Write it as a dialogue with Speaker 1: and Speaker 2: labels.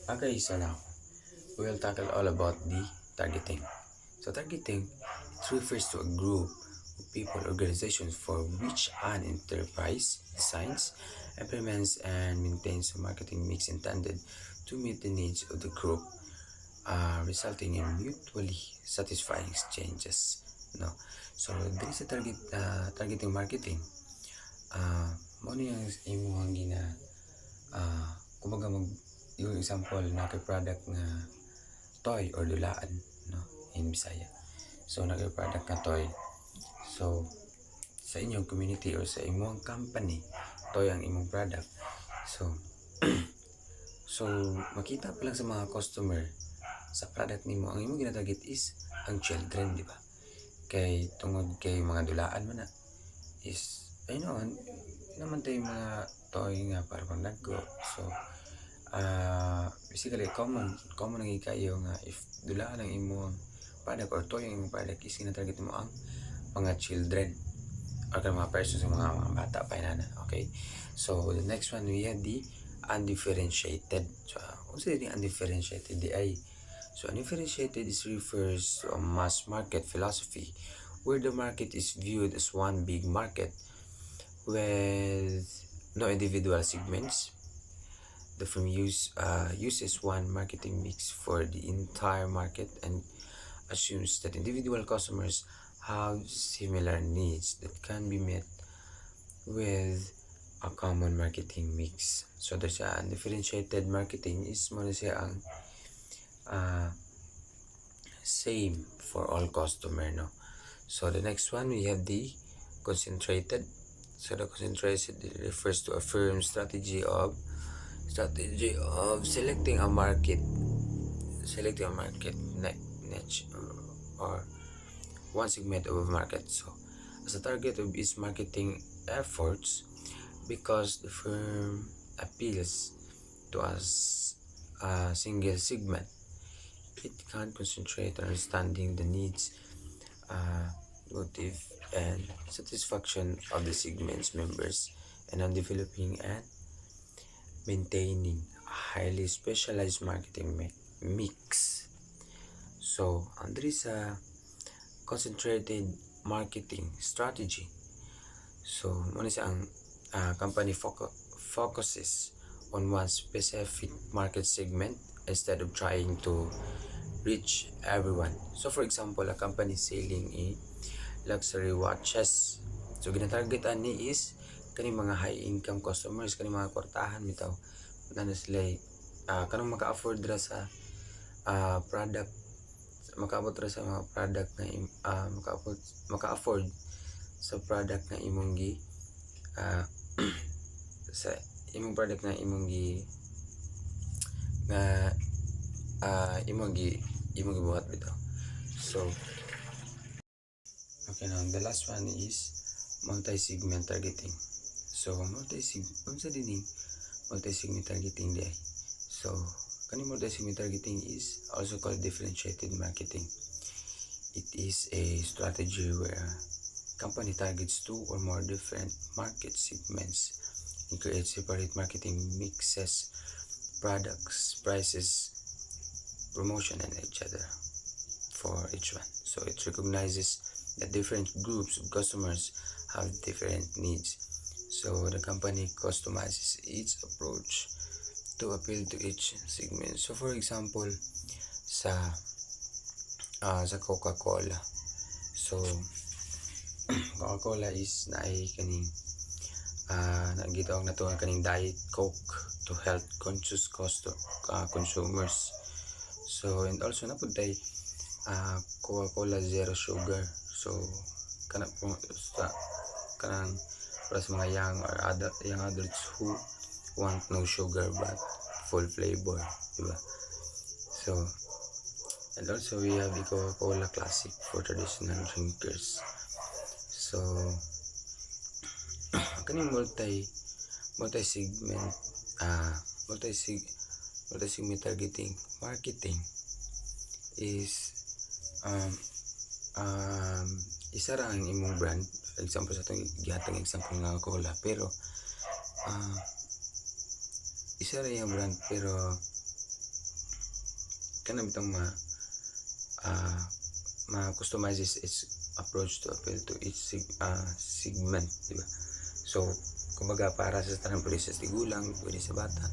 Speaker 1: Okay, so now we'll tackle all about the targeting. So targeting, it refers to a group of people, organizations for which an enterprise designs, implements, and maintains a marketing mix intended to meet the needs of the group, resulting in mutually satisfying exchanges. No, so there is a targeting marketing. Mo yung imong gina kumbaga yung example na kay product nga toy or dulaan, no, in Bisaya. So na kay product nga toy. So sa inyong community or sa imong company, toy ang imong product. So so makita pa lang sa mga customer sa product nimo, ang imong gina-target is ang children, di ba? Kay tungod kay mga dulaan man na is ay naman tayo mga toy nga para pang nagko. So basically common ang kayo nga if dulaan ang imong product or toy ang imong product is gina-target mo ang mga children or mga persons, mga bata pa inana. Okay, so the next one we have the undifferentiated. So what's the undifferentiated di ay, so undifferentiated is refers to a mass market philosophy where the market is viewed as one big market with no individual segments. The firm uses one marketing mix for the entire market and assumes that individual customers have similar needs that can be met with a common marketing mix. So there's a differentiated marketing is mo na siya ang uh, same for all customer, no. So the next one we have the concentrated. So the concentrated refers to a firm's strategy of selecting a market niche or one segment of a market. So as a target of its marketing efforts, because the firm appeals to a single segment, it can concentrate on understanding the needs, motive, and satisfaction of the segment's members, and on developing and maintaining a highly specialized marketing mix. So, there is a concentrated marketing strategy. So, ano siya ang company focuses on one specific market segment instead of trying to reach everyone. So, for example, a company selling luxury watches. So, ginatargetan ni is kaning mga high income customers, kaning mga kwartahan bitaw na sila kanang maka-afford ra sa product, makaabot ra sa mga product na maka-afford sa product na imong gi sa imong product na imong gi nga imong gibuhat bitaw. So okay, now the last one is multi-segment targeting. So multi-segment targeting di. So kaning multi-segment targeting is also called differentiated marketing. It is a strategy where company targets two or more different market segments and creates separate marketing mixes, products, prices, promotion, and each other for each one. So it recognizes that different groups of customers have different needs. So the company customizes its approach to appeal to each segment. So for example, sa Coca-Cola. So Coca-Cola is naay kaning nagitawag na to ang kaning diet coke to health conscious consumers. So and also na pud tay Coca-Cola zero sugar. So kana po sa kanang para sa mga young adults who want no sugar but full flavor, diba? So and also we have the Coca-Cola Classic for traditional drinkers. So kaning multi-segment multi-segment targeting marketing is isa ra ang imong brand. Example sa itong gihatang example nga Coca-Cola, pero isa ra yung brand pero kanang bitong ma-customize its approach to appeal to each segment, di ba? So, kumbaga para sa tanang pwede sa tigulang, pwede sa bata,